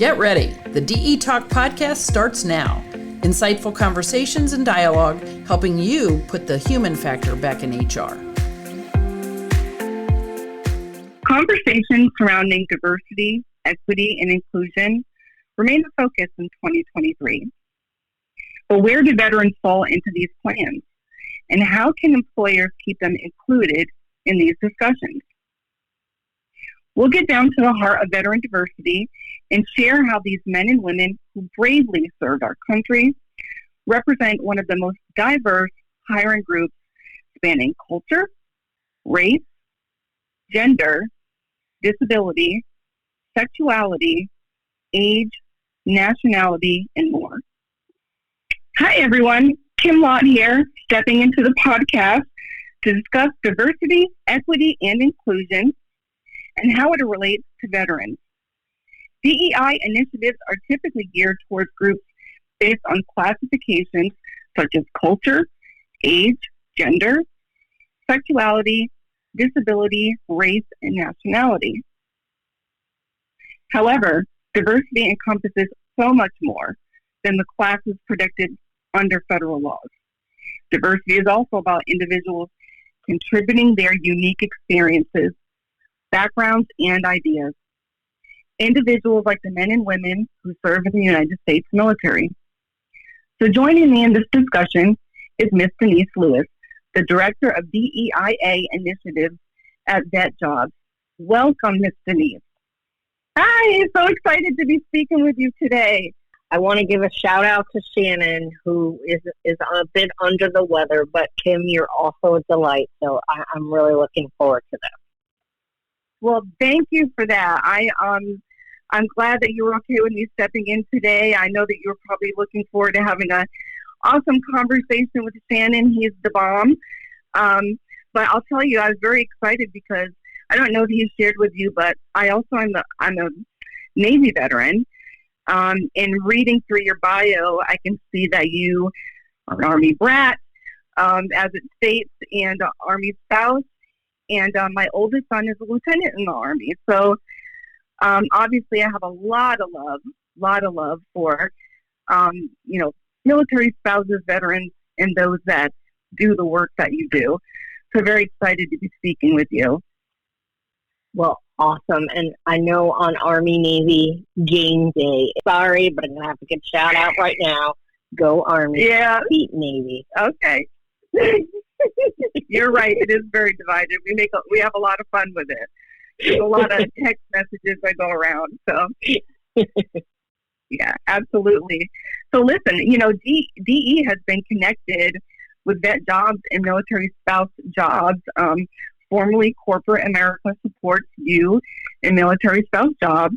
Get ready. The DE Talk podcast starts now. Insightful conversations and dialogue helping you put the human factor back in HR. Conversations surrounding diversity, equity, and inclusion remain a focus in 2023. But where do veterans fall into these plans? And how can employers keep them included in these discussions? We'll get down to the heart of veteran diversity and share how these men and women who bravely served our country represent one of the most diverse hiring groups spanning culture, race, gender, disability, sexuality, age, nationality, and more. Hi, everyone. Kim Lott here, stepping into the podcast to discuss diversity, equity, and inclusion and how it relates to veterans. DEI initiatives are typically geared towards groups based on classifications such as culture, age, gender, sexuality, disability, race, and nationality. However, diversity encompasses so much more than the classes predicted under federal laws. Diversity is also about individuals contributing their unique experiences, backgrounds, and ideas. Individuals like the men and women who serve in the United States military. So joining me in this discussion is Ms. Denise Lewis, the Director of DEIA Initiatives at VetJobs. Welcome, Ms. Denise. Hi, so excited to be speaking with you today. I want to give a shout out to Shannon, who is a bit under the weather, but Kim, you're also a delight. So I'm really looking forward to that. Well, thank you for that. I'm glad that you were okay with me stepping in today. I know that you were probably looking forward to having an awesome conversation with Shannon. He's the bomb. But I'll tell you, I was very excited because I don't know if he shared with you, but I'm a Navy veteran. In reading through your bio, I can see that you are an Army brat, as it states, and an Army spouse. And my oldest son is a lieutenant in the Army. So obviously I have a lot of love for, military spouses, veterans, and those that do the work that you do. So very excited to be speaking with you. Well, awesome. And I know on Army-Navy game day, sorry, but I'm going to have to get a shout out right now. Go Army. Yeah. Beat Navy. Okay. You're right. It is very divided. We have a lot of fun with it. There's a lot of text messages that go around. So, yeah, absolutely. So, listen, DE has been connected with VetJobs and military spouse jobs. Formerly, corporate America supports you in military spouse jobs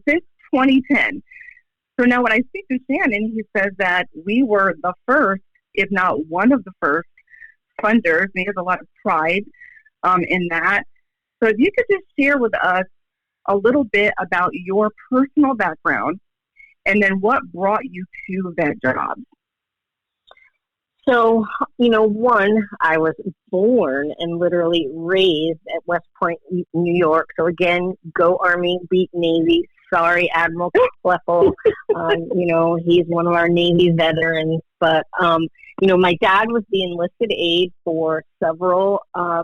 since 2010. So now when I speak to Shannon, he says that we were the first, if not one of the first funders. And he has a lot of pride in that. So if you could just share with us a little bit about your personal background and then what brought you to VetJobs. So, I was born and literally raised at West Point, New York. So again, go Army, beat Navy. Sorry, Admiral Kleffel. He's one of our Navy veterans. But, my dad was the enlisted aide for several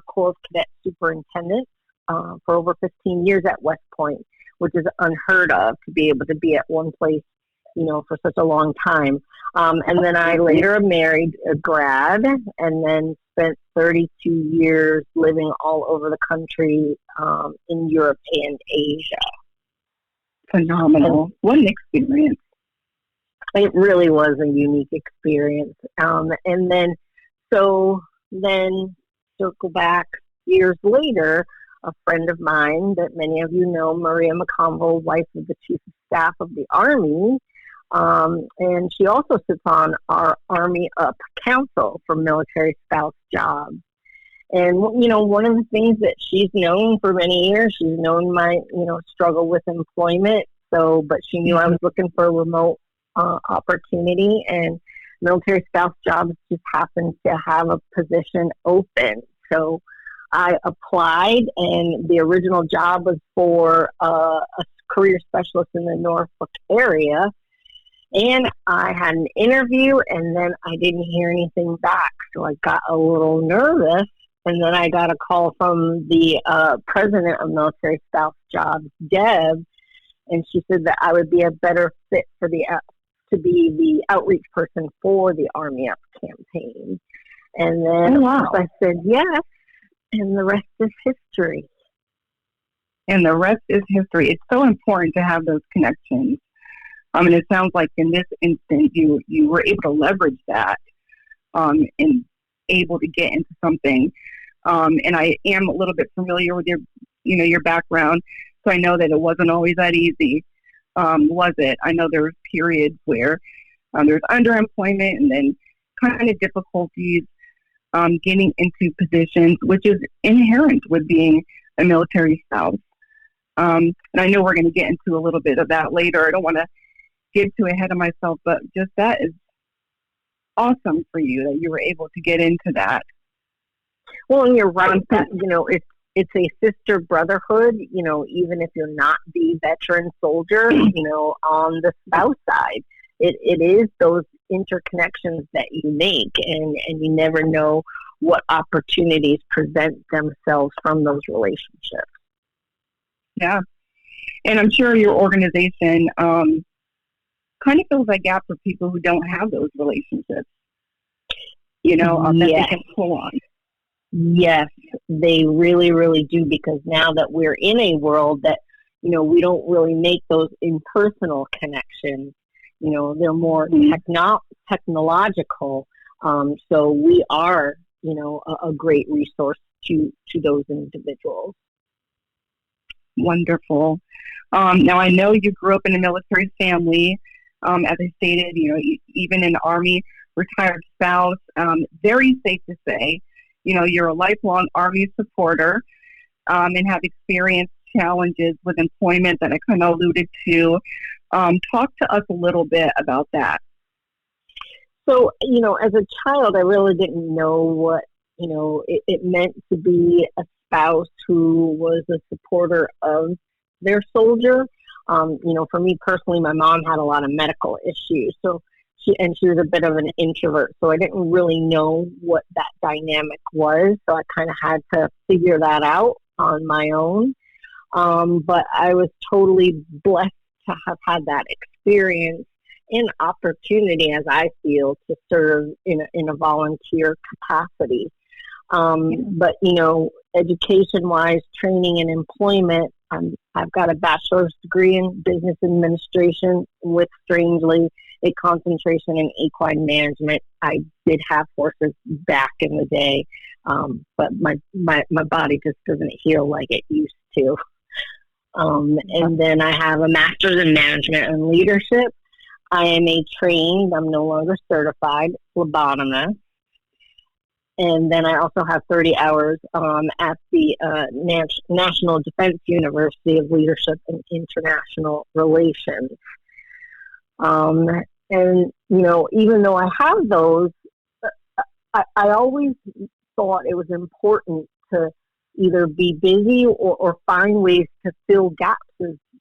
Corps of Cadet superintendents for over 15 years at West Point, which is unheard of to be able to be at one place, for such a long time. And then I later married a grad and then spent 32 years living all over the country in Europe and Asia. Phenomenal. What an experience. It really was a unique experience. And then circle back years later, a friend of mine that many of you know, Maria McConville, wife of the Chief of Staff of the Army, and she also sits on our Army Up Council for military spouse jobs. And, one of the things that she's known for many years, she's known my, struggle with employment. But she knew I was looking for a remote opportunity, and military spouse jobs just happened to have a position open. So I applied, and the original job was for a career specialist in the Norfolk area. And I had an interview, and then I didn't hear anything back. So I got a little nervous. And then I got a call from the president of Military Spouse Jobs, Deb, and she said that I would be a better fit for to be the outreach person for the Army Up campaign. And then, of course, I said yes, and the rest is history. And the rest is history. It's so important to have those connections. And it sounds like in this instance, you were able to leverage that and able to get into something. And I am a little bit familiar with your background, so I know that it wasn't always that easy, was it? I know there was periods where there's underemployment and then kind of difficulties getting into positions, which is inherent with being a military spouse. And I know we're going to get into a little bit of that later. I don't want to get too ahead of myself, but just that is awesome for you that you were able to get into that. Well, and you're right that, it's a sister brotherhood, even if you're not the veteran soldier, on the spouse side. It is those interconnections that you make, and you never know what opportunities present themselves from those relationships. Yeah. And I'm sure your organization kind of fills that gap for people who don't have those relationships, that they can pull on. Yes, they really, really do, because now that we're in a world that, we don't really make those impersonal connections, they're more technological. So we are, a great resource to those individuals. Wonderful. Now, I know you grew up in a military family. As I stated, even an Army retired spouse. Very safe to say, you're a lifelong Army supporter and have experienced challenges with employment that I kind of alluded to. Talk to us a little bit about that. So, as a child, I really didn't know what, it meant to be a spouse who was a supporter of their soldier. For me personally, my mom had a lot of medical issues. So she was a bit of an introvert. So I didn't really know what that dynamic was. So I kind of had to figure that out on my own. But I was totally blessed to have had that experience and opportunity, as I feel, to serve in a volunteer capacity. But, education-wise, training and employment, I've got a bachelor's degree in business administration with, strangely, a concentration in equine management. I did have horses back in the day, but my body just doesn't heal like it used to. And then I have a master's in management and leadership. I am I'm no longer certified, phlebotomist. And then I also have 30 hours at the National Defense University of Leadership and International Relations. And, even though I have those, I always thought it was important to either be busy or find ways to fill gaps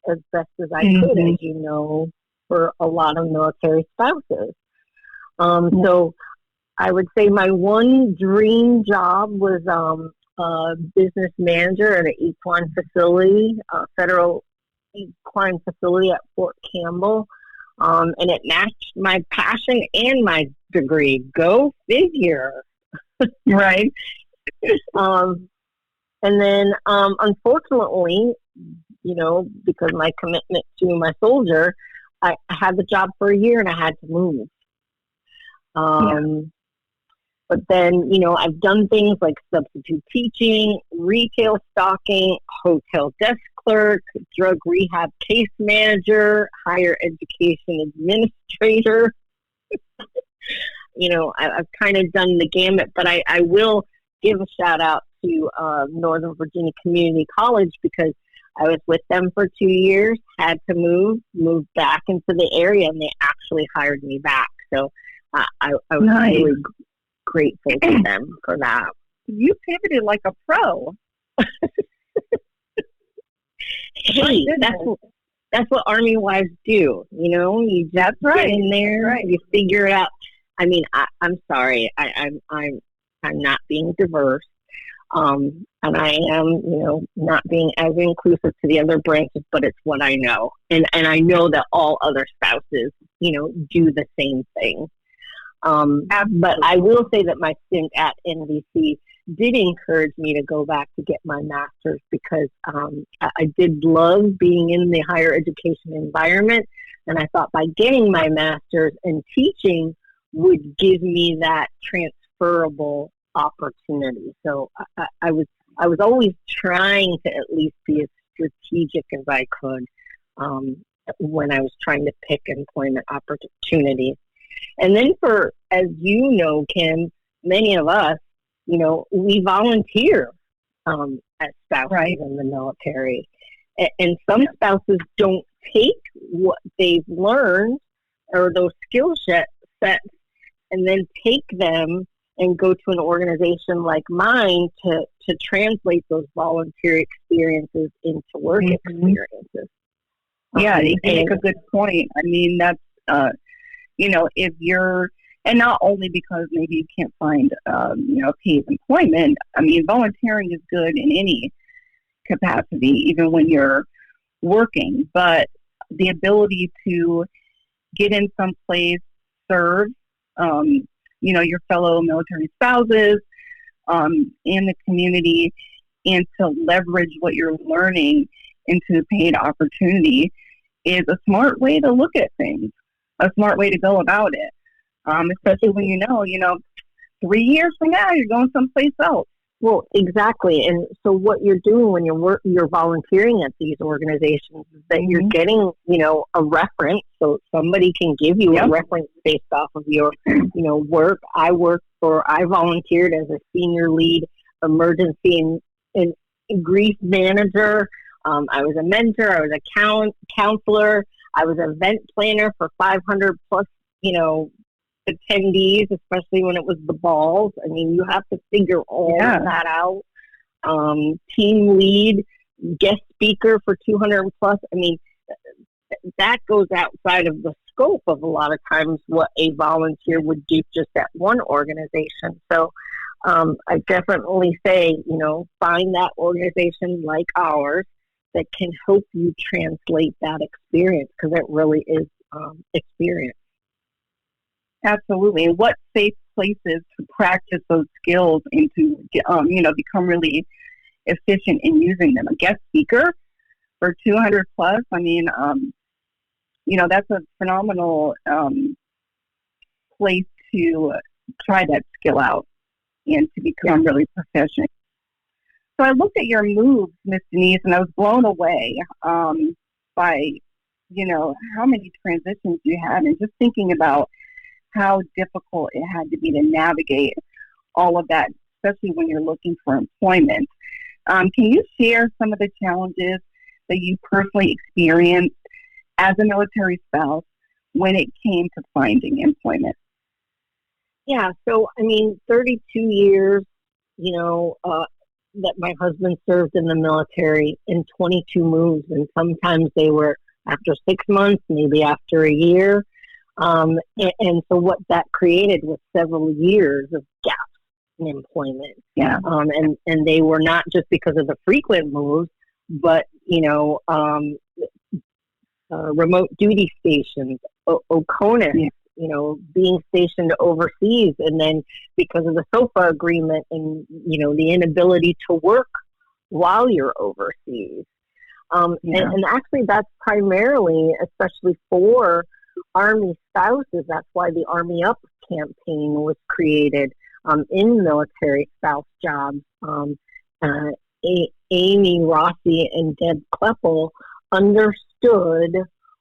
as best as I could, as for a lot of military spouses. So I would say my one dream job was a business manager at an equine facility, federal equine facility at Fort Campbell. And it matched my passion and my degree. Go figure. Right. And then, unfortunately, because my commitment to my soldier, I had the job for a year and I had to move. But then, I've done things like substitute teaching, retail stocking, hotel desk clerk, drug rehab case manager, higher education administrator. I've kind of done the gamut, but I will give a shout out to Northern Virginia Community College, because I was with them for 2 years, had to move back into the area, and they actually hired me back. So I was really grateful to them for that. You pivoted like a pro. Hey, that's what Army wives do. You just get in there, you figure it out. I mean, I'm sorry, I'm not being diverse, and I am, not being as inclusive to the other branches, but it's what I know, and I know that all other spouses, do the same thing. But I will say that my stint at NBC did encourage me to go back to get my master's, because I did love being in the higher education environment. And I thought by getting my master's and teaching would give me that transferable opportunity. So I was always trying to at least be as strategic as I could when I was trying to pick employment opportunities. And then as you know, Kim, many of us, we volunteer as spouses in the military. And some spouses don't take what they've learned or those skill sets and then take them and go to an organization like mine to translate those volunteer experiences into work experiences. Yeah, you make a good point. I mean, that's, if you're, and not only because maybe you can't find, paid employment. I mean, volunteering is good in any capacity, even when you're working. But the ability to get in some place, serve, your fellow military spouses in the community, and to leverage what you're learning into paid opportunity is a smart way to look at things, a smart way to go about it. Especially when 3 years from now you're going someplace else. Well, exactly. And so what you're doing when you're volunteering at these organizations is that you're getting, a reference. So somebody can give you a reference based off of your, work. I volunteered as a senior lead emergency and grief manager. I was a mentor. I was a counselor. I was an event planner for 500 plus, attendees, especially when it was the balls. I mean, you have to figure all of that out. Team lead, guest speaker for 200 plus. I mean, that goes outside of the scope of a lot of times what a volunteer would do just at one organization. So I definitely say, find that organization like ours that can help you translate that experience, because it really is experience. Absolutely. And what safe places to practice those skills and to, become really efficient in using them. A guest speaker for 200 plus. I mean, that's a phenomenal place to try that skill out and to become really proficient. So I looked at your moves, Miss Denise, and I was blown away by, how many transitions you had, and just thinking about how difficult it had to be to navigate all of that, especially when you're looking for employment. Can you share some of the challenges that you personally experienced as a military spouse when it came to finding employment? Yeah, so, 32 years, that my husband served in the military, and 22 moves, and sometimes they were after 6 months, maybe after a year. And so what that created was several years of gaps in employment. Yeah. And they were not just because of the frequent moves, but, remote duty stations, OCONUS, being stationed overseas. And then because of the SOFA agreement and, the inability to work while you're overseas. And actually that's primarily, especially for Army spouses, that's why the Army Up campaign was created in military spouse jobs. Amy Rossi and Deb Kleppel understood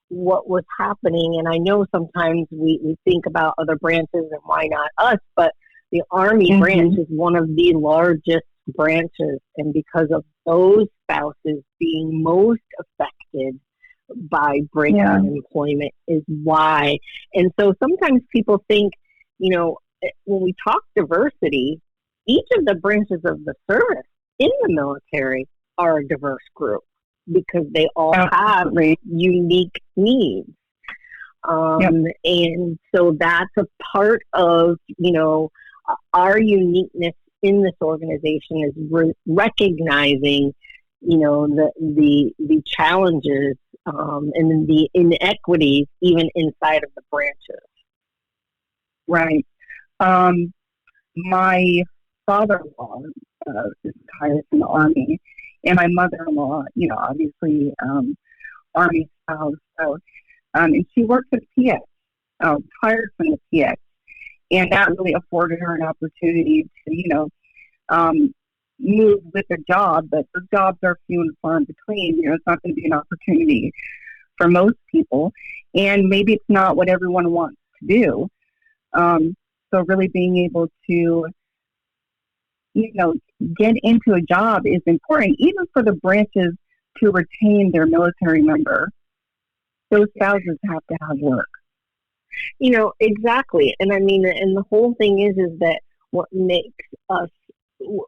what was happening. And I know sometimes we think about other branches and why not us, but the Army branch is one of the largest branches. And because of those spouses being most affected by breaking employment is why. And so sometimes people think, when we talk diversity, each of the branches of the service in the military are a diverse group. because they all Absolutely. have unique needs. And so that's a part of, our uniqueness in this organization is recognizing, the challenges and the inequities even inside of the branches. Right. My father-in-law is retired from the Army, and my mother-in-law, obviously Army spouse. So, and she worked at PX, retired from the PX, and that really afforded her an opportunity to, move with a job, but the jobs are few and far in between. It's not going to be an opportunity for most people, and maybe it's not what everyone wants to do. So really being able to, get into a job is important, even for the branches to retain their military member. Those spouses have to have work. Exactly. And I mean, and the whole thing is that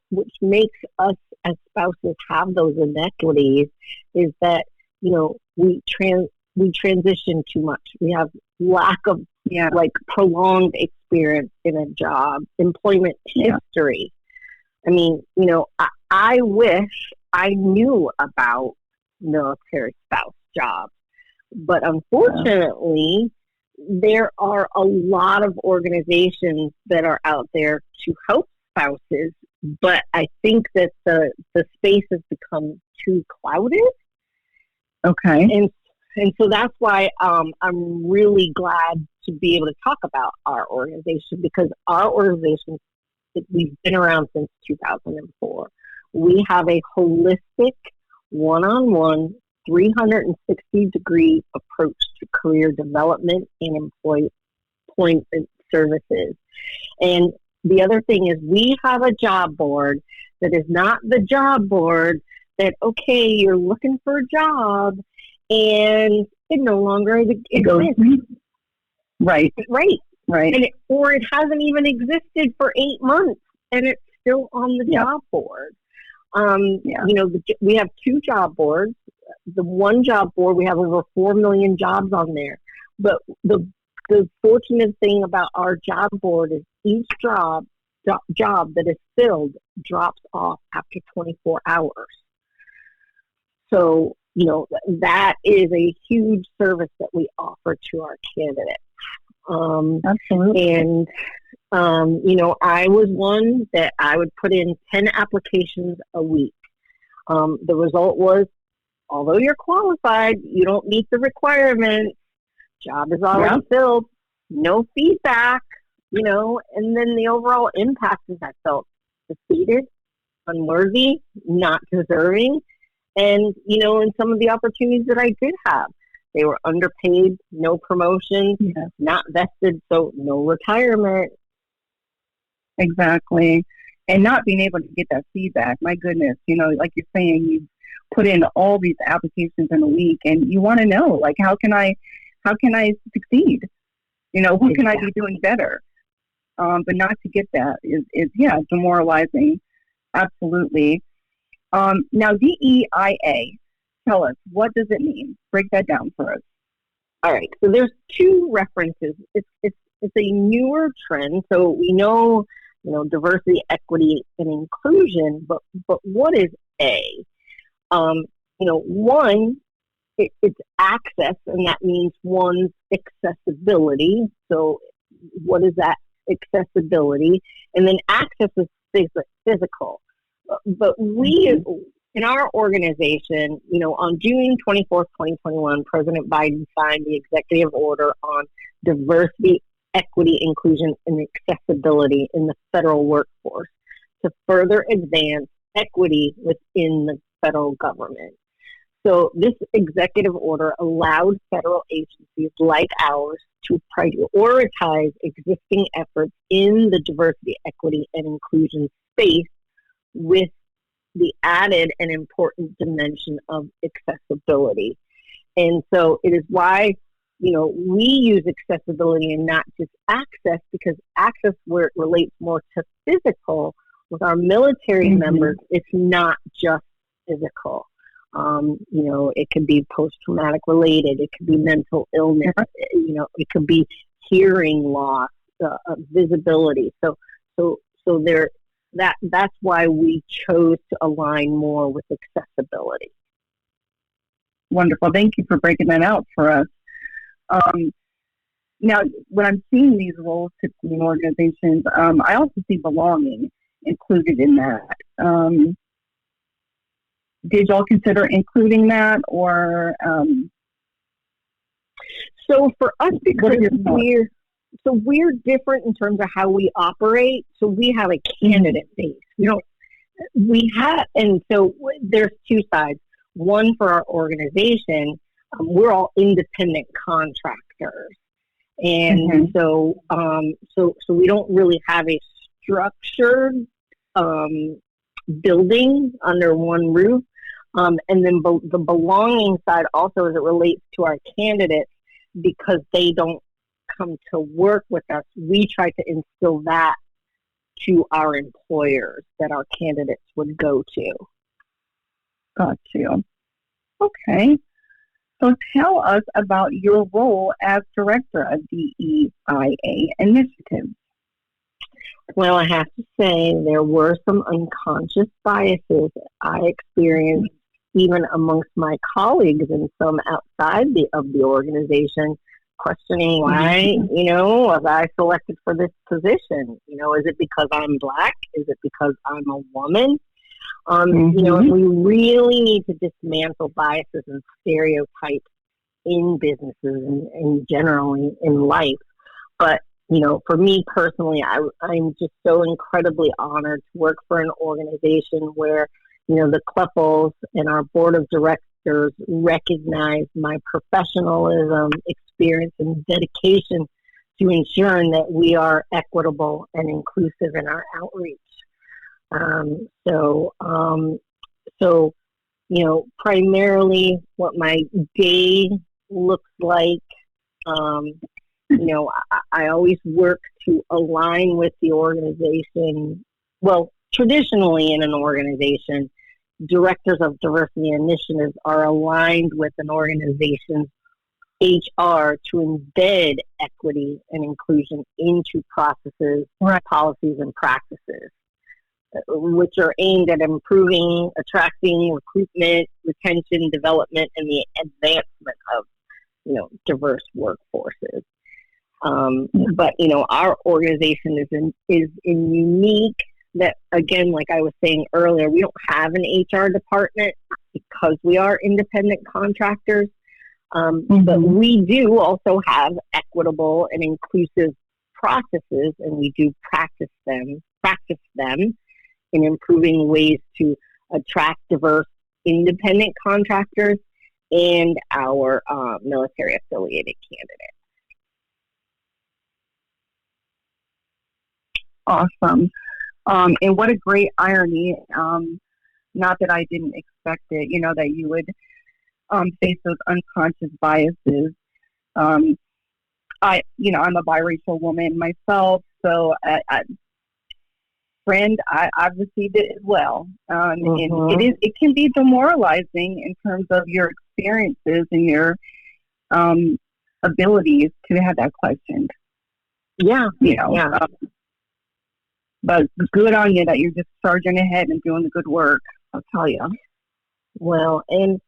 which makes us as spouses have those inequities is that, we transition too much. We have lack of prolonged experience in a job, employment history. I mean, I wish I knew about military spouse jobs, but unfortunately, there are a lot of organizations that are out there to help spouses, but I think that the space has become too clouded. Okay. And so that's why I'm really glad to be able to talk about our organization, because our organization, we've been around since 2004. We have a holistic, one-on-one, 360-degree approach to career development and employment services. And the other thing is we have a job board that is not the job board that, okay, you're looking for a job and it no longer exists. Right. And or it hasn't even existed for 8 months and it's still on the job board. We have 2 job boards. The one job board, we have over 4 million jobs on there. But the fortunate thing about our job board is each job that is filled drops off after 24 hours. So, that is a huge service that we offer to our candidates. Absolutely. And, I was one that I would put in 10 applications a week. The result was, although you're qualified, you don't meet the requirements, job is already filled, no feedback, and then the overall impact is I felt defeated, unworthy, not deserving. And, in some of the opportunities that I did have, they were underpaid, no promotion, not vested, so no retirement. Exactly. And not being able to get that feedback, my goodness, like you're saying, you put in all these applications in a week and you want to know, like, how can I succeed? What can I be doing better? But not to get that is demoralizing. Absolutely. Now, DEIA, tell us, what does it mean? Break that down for us. All right. So there's 2 references. It's a newer trend. So we know, diversity, equity, and inclusion, but what is A? One, it's access, and that means one's accessibility. So what is that accessibility? And then access is physical. But we, in our organization, on June 24th, 2021, President Biden signed the executive order on diversity, equity, inclusion, and accessibility in the federal workforce to further advance equity within the federal government. So this executive order allowed federal agencies like ours to prioritize existing efforts in the diversity, equity, and inclusion space with the added and important dimension of accessibility. And so it is why, we use accessibility and not just access, because access, where it relates more to physical, with our military members, it's not just physical. It could be post-traumatic related. It could be mental illness. It could be hearing loss, visibility. That's why we chose to align more with accessibility. Wonderful. Thank you for breaking that out for us. Now, when I'm seeing these roles typically in organizations, I also see belonging included in that. Did y'all consider including that, or? So for us, because we're different in terms of how we operate. So we have a candidate base. And so there's two sides. One, for our organization, we're all independent contractors. And so we don't really have a structured building under one roof. And then the belonging side also, as it relates to our candidates, because they don't come to work with us, we try to instill that to our employers that our candidates would go to. Got you. Okay. So tell us about your role as director of DEIA initiatives. Well, I have to say there were some unconscious biases I experienced even amongst my colleagues and some outside of the organization, questioning why, was I selected for this position? Is it because I'm Black? Is it because I'm a woman? We really need to dismantle biases and stereotypes in businesses and generally in life. But, for me personally, I'm just so incredibly honored to work for an organization where, the Kleffels and our board of directors recognize my professionalism, experience, and dedication to ensuring that we are equitable and inclusive in our outreach. Primarily what my day looks like, I always work to align with the organization. Well, traditionally in an organization, directors of diversity initiatives are aligned with an organization's HR to embed equity and inclusion into processes, policies, and practices, which are aimed at improving, attracting, recruitment, retention, development, and the advancement of, diverse workforces. But our organization is unique that, again, like I was saying earlier, we don't have an HR department because we are independent contractors. But we do also have equitable and inclusive processes, and we do practice them in improving ways to attract diverse independent contractors and our military affiliated candidates. Awesome. And what a great irony. Not that I didn't expect it, that you would face those unconscious biases. I'm a biracial woman myself, so I've received it as well. And it can be demoralizing in terms of your experiences and your abilities to have that questioned. Yeah. But good on you that you're just charging ahead and doing the good work, I'll tell you. Well, and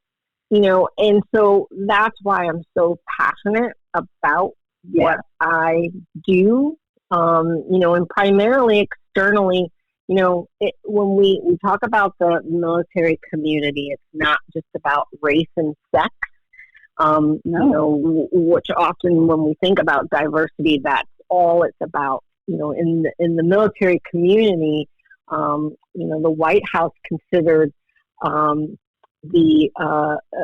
so that's why I'm so passionate about what I do, and primarily externally, when we talk about the military community, it's not just about race and sex. Which often when we think about diversity, that's all it's about. In the military community, the White House considered the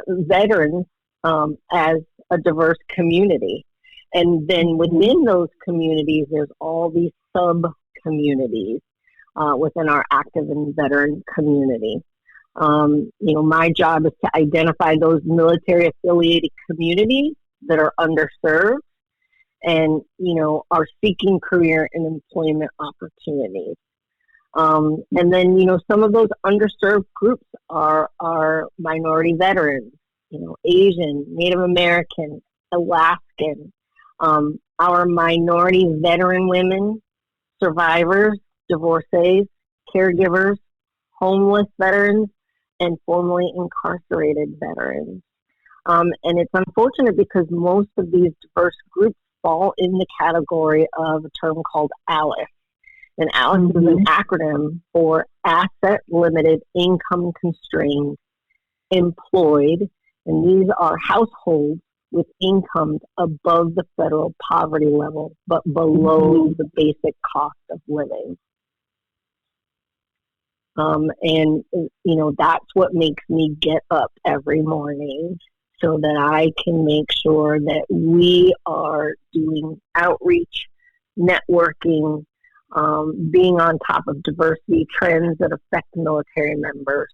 veterans as a diverse community. And then within those communities, there's all these sub-communities within our active and veteran community. My job is to identify those military-affiliated communities that are underserved and, are seeking career and employment opportunities. And then, some of those underserved groups are minority veterans, Asian, Native American, Alaskan, our minority veteran women, survivors, divorcees, caregivers, homeless veterans, and formerly incarcerated veterans. And it's unfortunate because most of these diverse groups fall in the category of a term called ALICE. And ALICE is an acronym for Asset Limited Income Constrained Employed. And these are households with incomes above the federal poverty level, but below the basic cost of living. And that's what makes me get up every morning so that I can make sure that we are doing outreach, networking, being on top of diversity trends that affect military members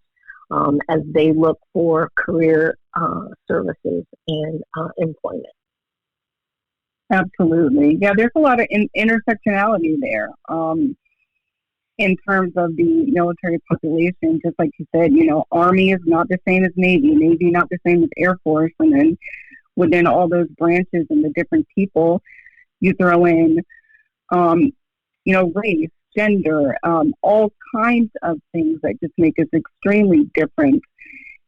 as they look for career services and employment. Absolutely. Yeah, there's a lot of intersectionality there. In terms of the military population, just like you said, Army is not the same as Navy, Navy not the same as Air Force, and then within all those branches and the different people, you throw in, race, gender, all kinds of things that just make us extremely different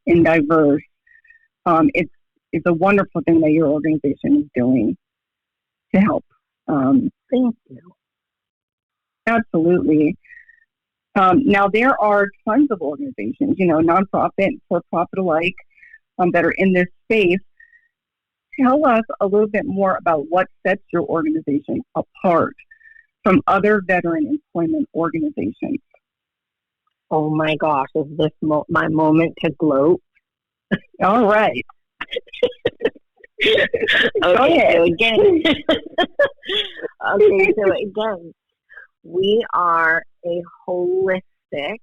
and diverse. It's a wonderful thing that your organization is doing to help. Thank you. Absolutely. Now, there are tons of organizations, nonprofit, for-profit alike, that are in this space. Tell us a little bit more about what sets your organization apart from other veteran employment organizations. Oh my gosh, is this my moment to gloat? All right. Okay, so again, we are a holistic,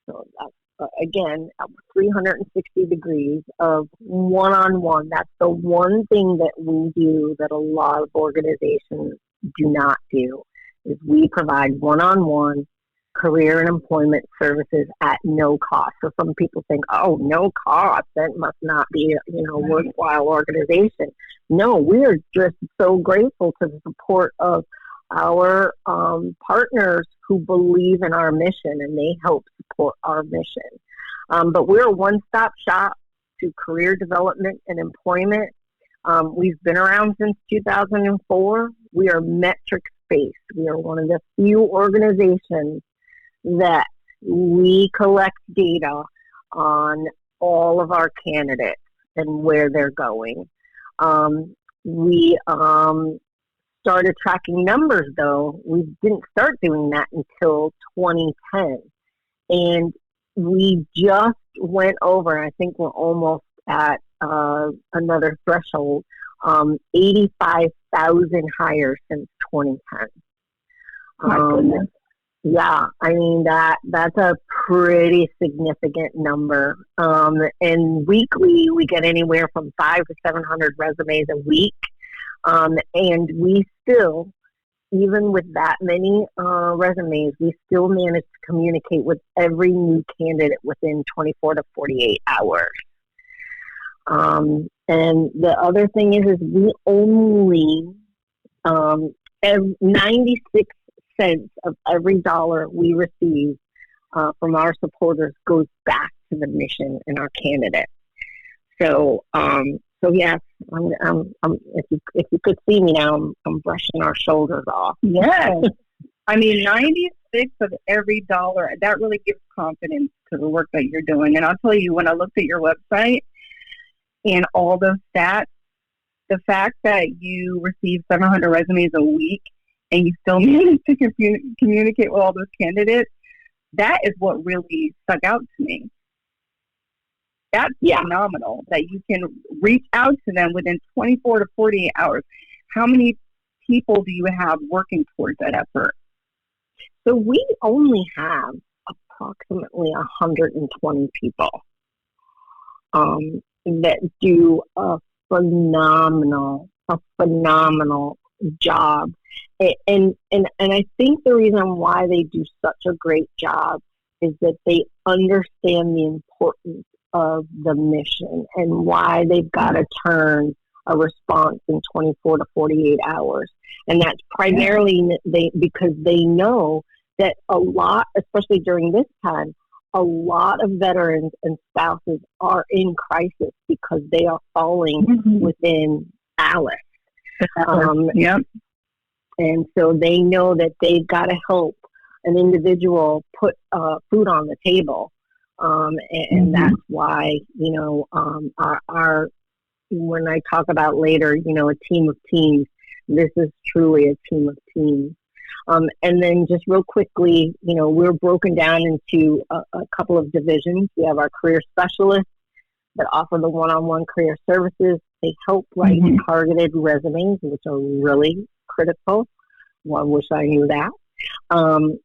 so that's, again, 360 degrees of one-on-one. That's the one thing that we do that a lot of organizations do not do, is we provide one-on-one career and employment services at no cost. So some people think, oh, no cost, that must not be a worthwhile organization. No, we are just so grateful to the support of our partners who believe in our mission, and they help support our mission. But we're a one-stop shop to career development and employment. We've been around since 2004. We are metrics-based. We are one of the few organizations that we collect data on all of our candidates and where they're going. We started tracking numbers, though. We didn't start doing that until 2010. And we just went over, I think we're almost at another threshold, 85,000 hires since 2010. My goodness. Yeah, I mean, that's a pretty significant number. And weekly, we get anywhere from 500 to 700 resumes a week. And we still, even with that many resumes, we still manage to communicate with every new candidate within 24 to 48 hours. And the other thing is we only, 96 cents of every dollar we receive from our supporters goes back to the mission and our candidate. So yes, if you could see me now, I'm brushing our shoulders off. Yes. I mean, 96 of every dollar, that really gives confidence to the work that you're doing. And I'll tell you, when I looked at your website and all those stats, the fact that you receive 700 resumes a week and you still manage to communicate with all those candidates, that is what really stuck out to me. That's phenomenal, that you can reach out to them within 24 to 48 hours. How many people do you have working towards that effort? So we only have approximately 120 people that do a phenomenal job. And I think the reason why they do such a great job is that they understand the importance of the mission and why they've got to turn a response in 24 to 48 hours. And that's primarily because they know that a lot, especially during this time, a lot of veterans and spouses are in crisis because they are falling within Alice. Yep. And so they know that they've got to help an individual put food on the table. And that's why, our when I talk about later, a team of teams, this is truly a team of teams. And then just real quickly, we're broken down into a couple of divisions. We have our career specialists that offer the one-on-one career services. They help write targeted resumes, which are really critical. Well, I wish I knew that.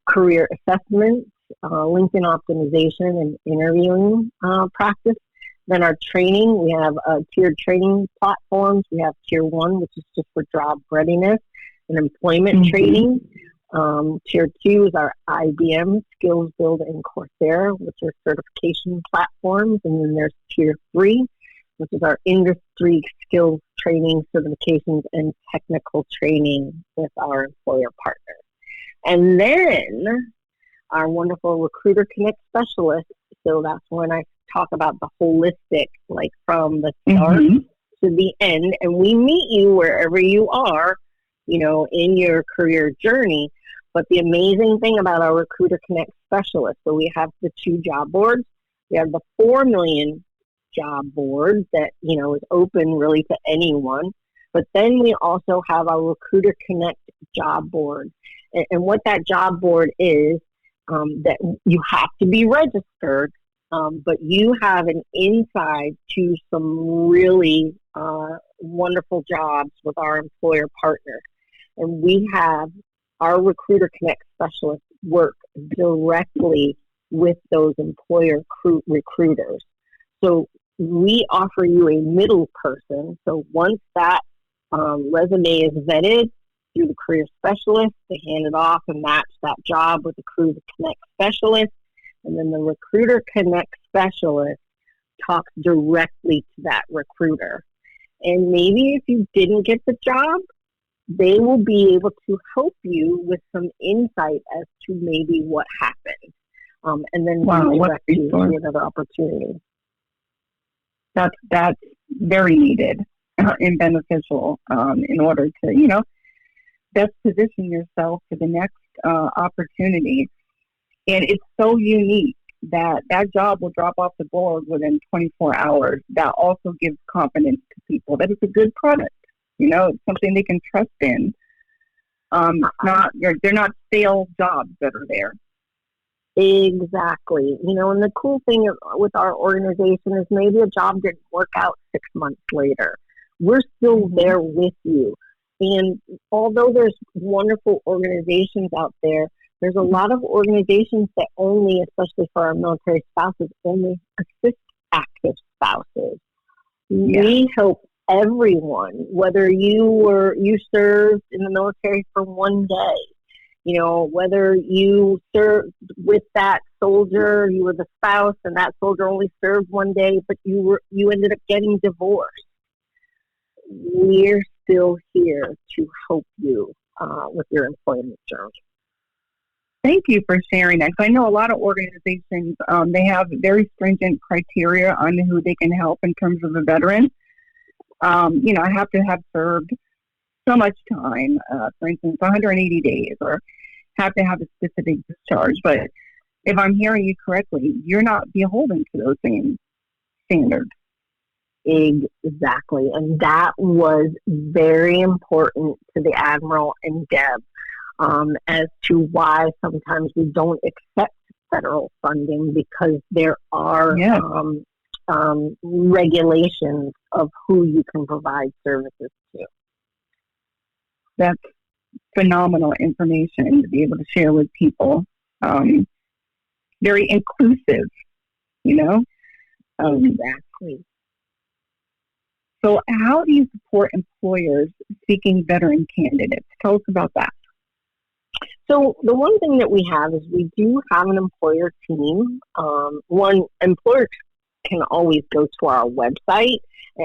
Career assessments, LinkedIn optimization, and interviewing practice. Then our training, we have tiered training platforms. We have Tier 1, which is just for job readiness and employment training. Tier 2 is our IBM, Skills Build, and Coursera, which are certification platforms. And then there's Tier 3, which is our industry skills training, certifications, and technical training with our employer partners. And then our wonderful Recruiter Connect specialist. So that's when I talk about the holistic, like from the start to the end. And we meet you wherever you are, in your career journey. But the amazing thing about our Recruiter Connect specialist, so we have the 2 job boards. We have the 4 million job board that, is open really to anyone. But then we also have our Recruiter Connect job board. And what that job board is, that you have to be registered, but you have an insight to some really wonderful jobs with our employer partners. And we have our Recruiter Connect specialists work directly with those employer recruiters. So we offer you a middle person. So once that resume is vetted through the career specialist, they hand it off and match that job with the Recruiter Connect specialist. And then the Recruiter Connect specialist talks directly to that recruiter. And maybe if you didn't get the job, they will be able to help you with some insight as to maybe what happened. And then direct you to another opportunity. That's very needed and beneficial in order to, best position yourself for the next opportunity. And it's so unique that job will drop off the board within 24 hours. That also gives confidence to people that it's a good product. It's something they can trust in. They're not stale jobs that are there. Exactly. And the cool thing with our organization is maybe a job didn't work out 6 months later. We're still there with you. And although there's wonderful organizations out there, there's a lot of organizations that only, especially for our military spouses, only assist active spouses. Yeah. We help everyone, whether you served in the military for one day, whether you served with that soldier, you were the spouse, and that soldier only served one day, but you ended up getting divorced. We're still here to help you with your employment journey. Thank you for sharing that. I know a lot of organizations, they have very stringent criteria on who they can help in terms of a veteran. I have to have served so much time, for instance, 180 days, or have to have a specific discharge. But if I'm hearing you correctly, you're not beholden to those same standards. Exactly. And that was very important to the Admiral and Deb as to why sometimes we don't accept federal funding, because there are regulations of who you can provide services to. That's phenomenal information to be able to share with people. Very inclusive, Exactly. So how do you support employers seeking veteran candidates? Tell us about that. So the one thing that we have is we do have an employer team. One, employers can always go to our website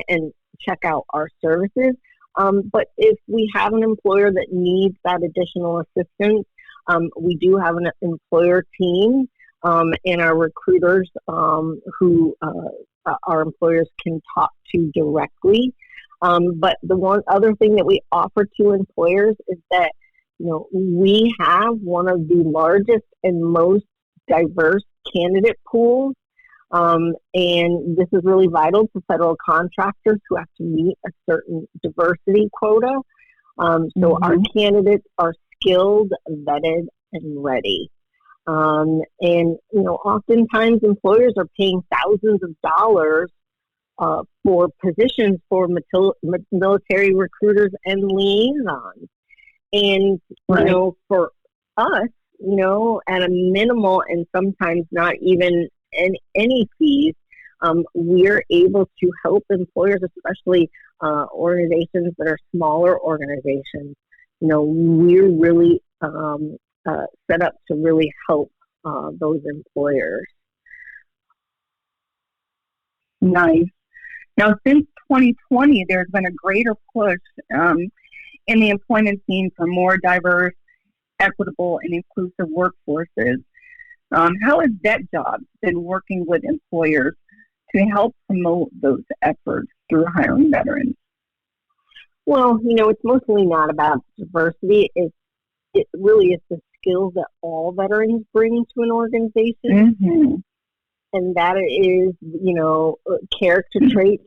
and check out our services. But if we have an employer that needs that additional assistance, we do have an employer team and our recruiters who our employers can talk to directly. But the one other thing that we offer to employers is that, we have one of the largest and most diverse candidate pools. And this is really vital to federal contractors who have to meet a certain diversity quota. So our candidates are skilled, vetted, and ready. And oftentimes employers are paying thousands of dollars for positions for military recruiters and liaisons. And, for us, at a minimal and sometimes not even any fees, we're able to help employers, especially organizations that are smaller organizations. We're really set up to really help those employers. Nice. Now, since 2020, there's been a greater push in the employment scene for more diverse, equitable, and inclusive workforces. How has VetJobs been working with employers to help promote those efforts through hiring veterans? Well, it's mostly not about diversity. It really is the skills that all veterans bring to an organization. And that is, character traits,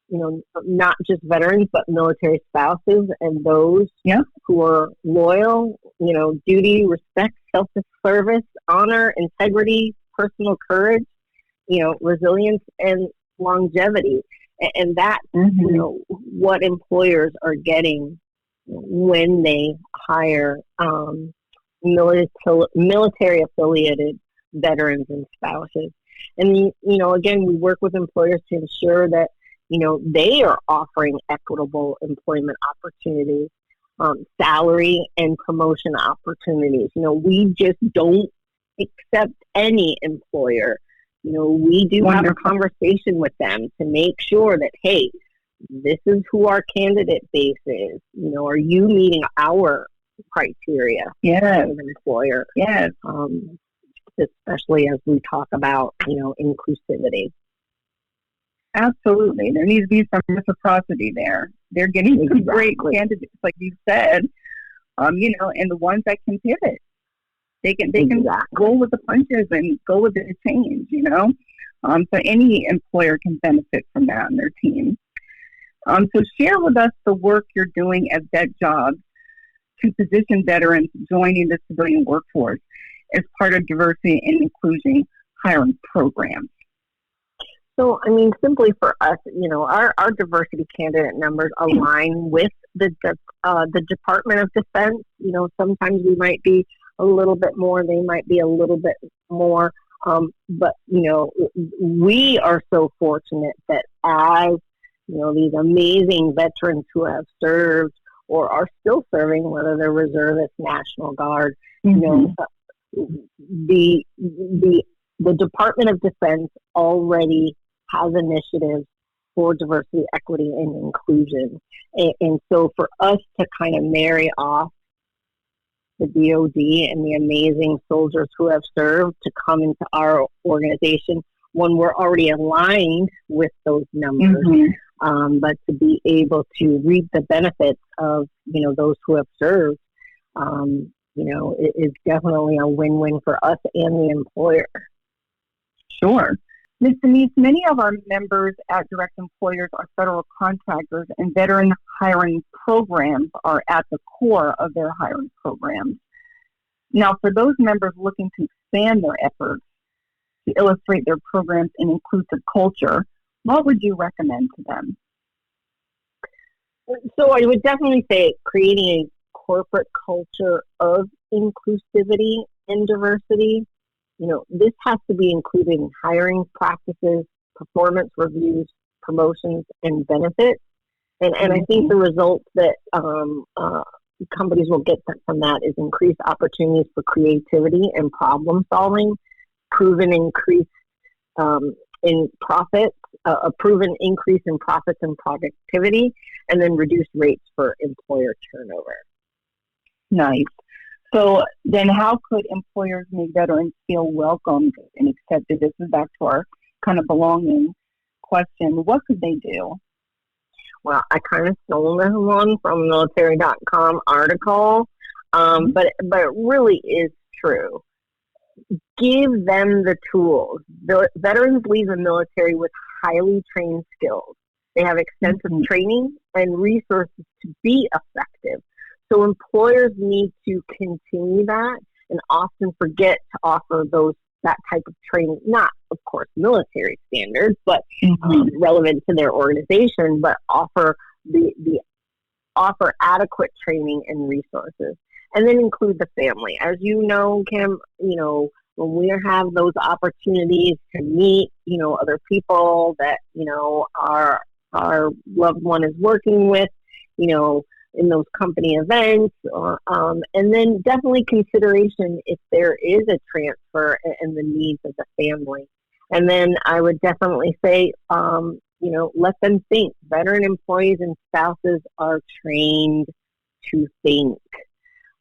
not just veterans, but military spouses and those who are loyal, duty, respect, self-service, honor, integrity, personal courage, resilience, and longevity. And that's, what employers are getting when they hire military-affiliated veterans and spouses. And, again, we work with employers to ensure that, they are offering equitable employment opportunities, salary and promotion opportunities. We just don't accept any employer. We do have a conversation with them to make sure that, hey, this is who our candidate base is. Are you meeting our criteria as an employer? Yes. Especially as we talk about, inclusivity. Absolutely. There needs to be some reciprocity there. They're getting some great candidates, like you said, and the ones that can pivot. They can go with the punches and go with the change, So any employer can benefit from that on their team. So share with us the work you're doing at VetJobs to position veterans joining the civilian workforce as part of diversity and inclusion hiring programs. So, simply for us, our diversity candidate numbers align with the Department of Defense. Sometimes we might be a little bit more, they might be a little bit more. But, we are so fortunate that as, these amazing veterans who have served or are still serving, whether they're reservists, National Guard, the Department of Defense already has initiatives for diversity, equity, and inclusion. And so for us to kind of marry off the DOD and the amazing soldiers who have served to come into our organization, when we're already aligned with those numbers, but to be able to reap the benefits of, those who have served, it is definitely a win-win for us and the employer. Sure. Ms. Denise, many of our members at DirectEmployers are federal contractors, and veteran hiring programs are at the core of their hiring programs. Now, for those members looking to expand their efforts to illustrate their programs in inclusive culture, what would you recommend to them? So I would definitely say creating a corporate culture of inclusivity and diversity. This has to be included in hiring practices, performance reviews, promotions, and benefits. And I think the results that companies will get from that is increased opportunities for creativity and problem solving, proven increase in profits, a proven increase in profits and productivity, and then reduced rates for employer turnover. Nice. So then how could employers make veterans feel welcomed and accepted? This is back to our kind of belonging question. What could they do? Well, I kind of stole this one from military.com article, but it really is true. Give them the tools. The veterans leave the military with highly trained skills. They have extensive training and resources to be effective. So employers need to continue that and often forget to offer that type of training, not, of course, military standards, but relevant to their organization, but offer offer adequate training and resources. And then include the family. As you know, Kim, when we have those opportunities to meet, other people that, our loved one is working with, in those company events, and then definitely consideration if there is a transfer and the needs of the family. And then I would definitely say, let them think. Veteran employees and spouses are trained to think,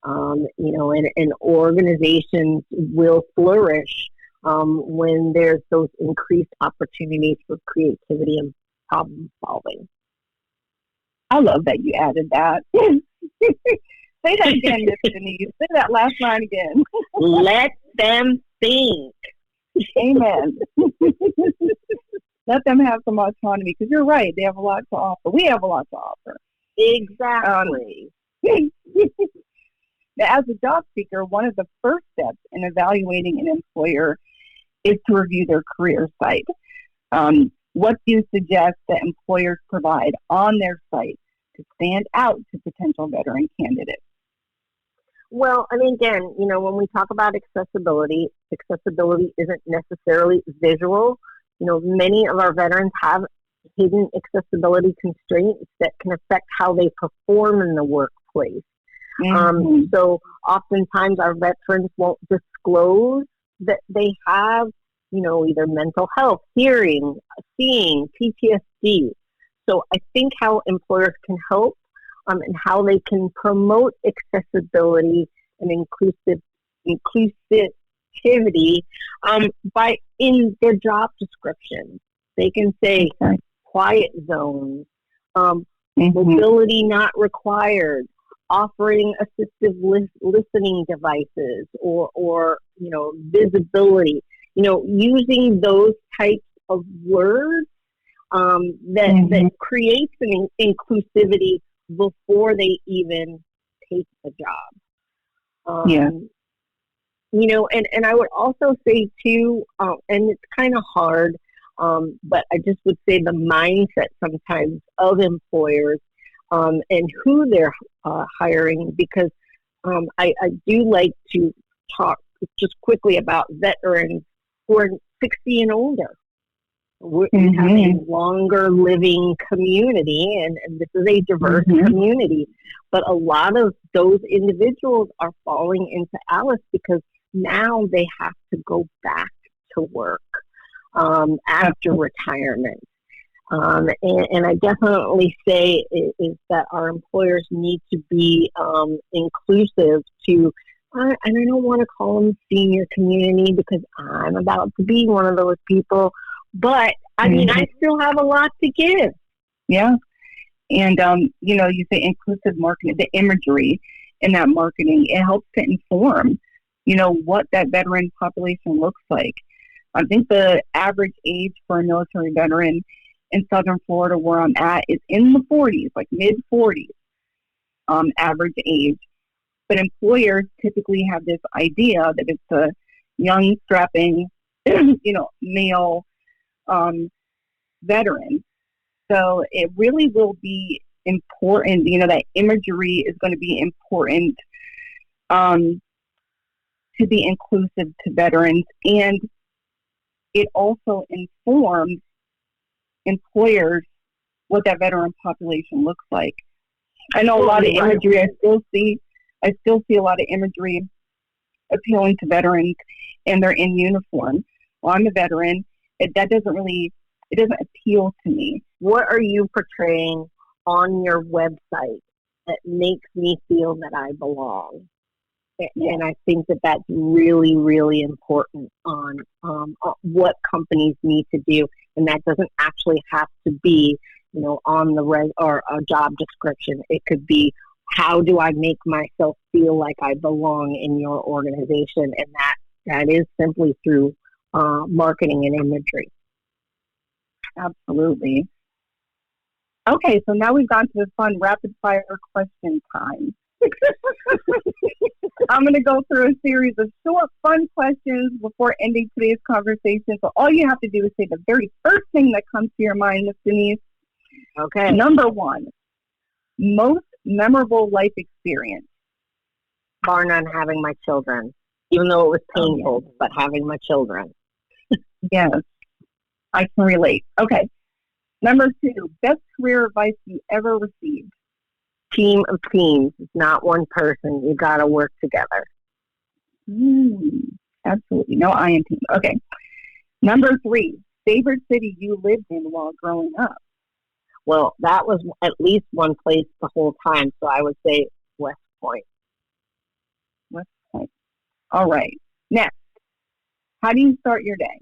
and organizations will flourish when there's those increased opportunities for creativity and problem solving. I love that you added that. Say that again, Miss Denise. Say that last line again. Let them think. Amen. Let them have some autonomy, because you're right. They have a lot to offer. We have a lot to offer. Exactly. Now, as a job seeker, one of the first steps in evaluating an employer is to review their career site. What do you suggest that employers provide on their site to stand out to potential veteran candidates? Well, again, when we talk about accessibility isn't necessarily visual. Many of our veterans have hidden accessibility constraints that can affect how they perform in the workplace. So oftentimes our veterans won't disclose that they have, either mental health, hearing, seeing, PTSD. So I think how employers can help and how they can promote accessibility and inclusivity by in their job description. They can say quiet zones, mobility not required, offering assistive listening devices or visibility, using those types of words that creates an inclusivity before they even take the job. And I would also say too, and it's kind of hard, but I just would say the mindset sometimes of employers and who they're hiring, because I do like to talk just quickly about veterans who are 60 and older. We have a longer living community, and this is a diverse community. But a lot of those individuals are falling into Alice because now they have to go back to work after retirement. And I definitely say is that our employers need to be inclusive to, and I don't want to call them senior community because I'm about to be one of those people, but I mean, I still have a lot to give. Yeah. And, you say inclusive marketing, the imagery in that marketing, it helps to inform, what that veteran population looks like. I think the average age for a military veteran in Southern Florida, where I'm at, is in the 40s, like mid-40s, average age. But employers typically have this idea that it's a young, strapping, male veteran. So it really will be important, that imagery is going to be important to be inclusive to veterans. And it also informs employers what that veteran population looks like. I know a lot of imagery. I still see a lot of imagery appealing to veterans, and they're in uniform. Well, I'm a veteran. It doesn't appeal to me. What are you portraying on your website that makes me feel that I belong? And I think that that's really, really important on what companies need to do. And that doesn't actually have to be, on the or a job description. It could be, how do I make myself feel like I belong in your organization? And that is simply through marketing and imagery. Absolutely. Okay, so now we've gone to the fun rapid fire question time. I'm going to go through a series of short, fun questions before ending today's conversation. So all you have to do is say the very first thing that comes to your mind, Ms. Denise. Okay. Number one, most memorable life experience. Bar none, having my children. Even though it was painful, but having my children. Yes, I can relate. Okay. Number two, best career advice you ever received. Team of teams. It's not one person. You got to work together. Absolutely. No I in team. Okay. Number three, favorite city you lived in while growing up. Well, that was at least one place the whole time. So I would say West Point. West Point. All right. Next, how do you start your day?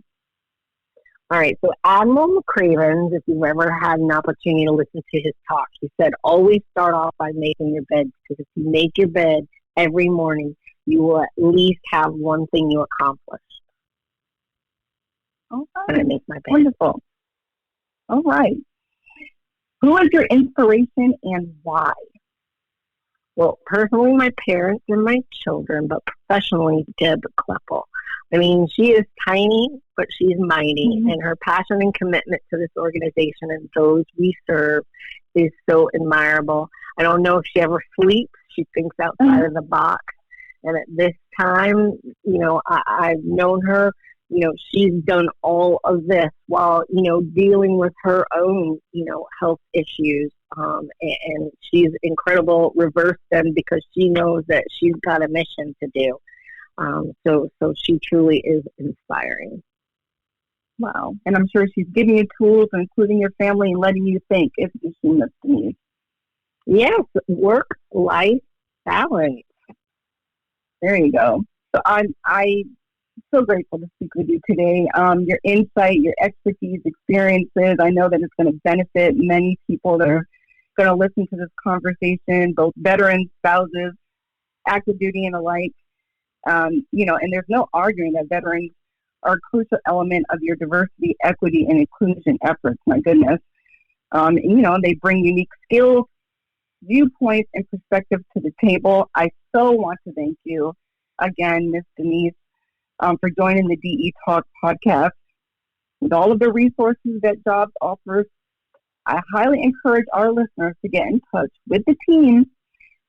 All right, so Admiral McCravens, if you've ever had an opportunity to listen to his talk, he said, always start off by making your bed, because if you make your bed every morning, you will at least have one thing you accomplished. Okay. And I make my bed. Wonderful. All right. Who is your inspiration and why? Well, personally, my parents and my children, but professionally, Deb Kleppel. I mean, she is tiny, but she's mighty, and her passion and commitment to this organization and those we serve is so admirable. I don't know if she ever sleeps. She thinks outside of the box. And at this time, I've known her, she's done all of this while, dealing with her own, health issues. And she's incredible, reverse them, because she knows that she's got a mission to do. So she truly is inspiring. Wow. And I'm sure she's giving you tools, including your family, and letting you think, if you see Ms. Denise. Yes, work-life balance. There you go. So I'm so grateful to speak with you today. Your insight, your expertise, experiences, I know that it's going to benefit many people that are going to listen to this conversation, both veterans, spouses, active duty, and alike. And there's no arguing that veterans are a crucial element of your diversity, equity, and inclusion efforts. My goodness. They bring unique skills, viewpoints, and perspectives to the table. I so want to thank you again, Ms. Denise, for joining the DE Talk podcast. With all of the resources that VetJobs offers, I highly encourage our listeners to get in touch with the team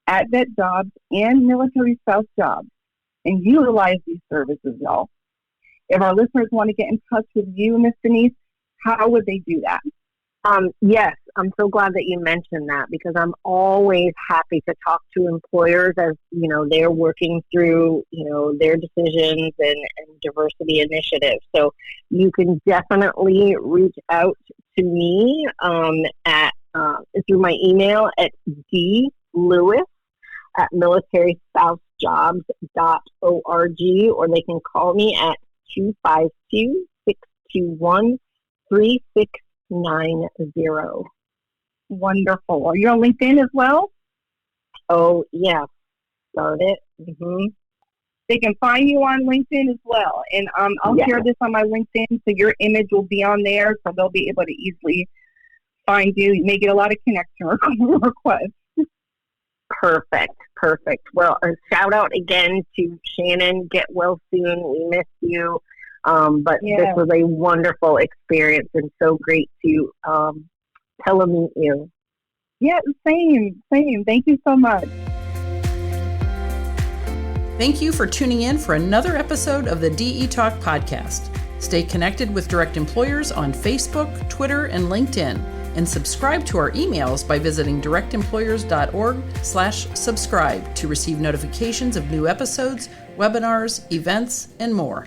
at VetJobs and Military Spouse Jobs and utilize these services, y'all. If our listeners want to get in touch with you, Ms. Denise, how would they do that? Yes, I'm so glad that you mentioned that, because I'm always happy to talk to employers as, they're working through, their decisions and diversity initiatives. So you can definitely reach out to me through my email at dlewis@militaryspoussejobs.org, or they can call me at 252-621-3690. Wonderful. Are you on LinkedIn as well? Oh, yeah. Start it. Mm-hmm. They can find you on LinkedIn as well. And I'll share this on my LinkedIn, so your image will be on there, so they'll be able to easily find you. You may get a lot of connection requests. Perfect. Well, a shout out again to Shannon. Get well soon. We miss you. But this was a wonderful experience and so great to telemeet you. Yeah, same. Thank you so much. Thank you for tuning in for another episode of the DE Talk podcast. Stay connected with Direct Employers on Facebook, Twitter, and LinkedIn. and subscribe to our emails by visiting directemployers.org/subscribe to receive notifications of new episodes, webinars, events, and more.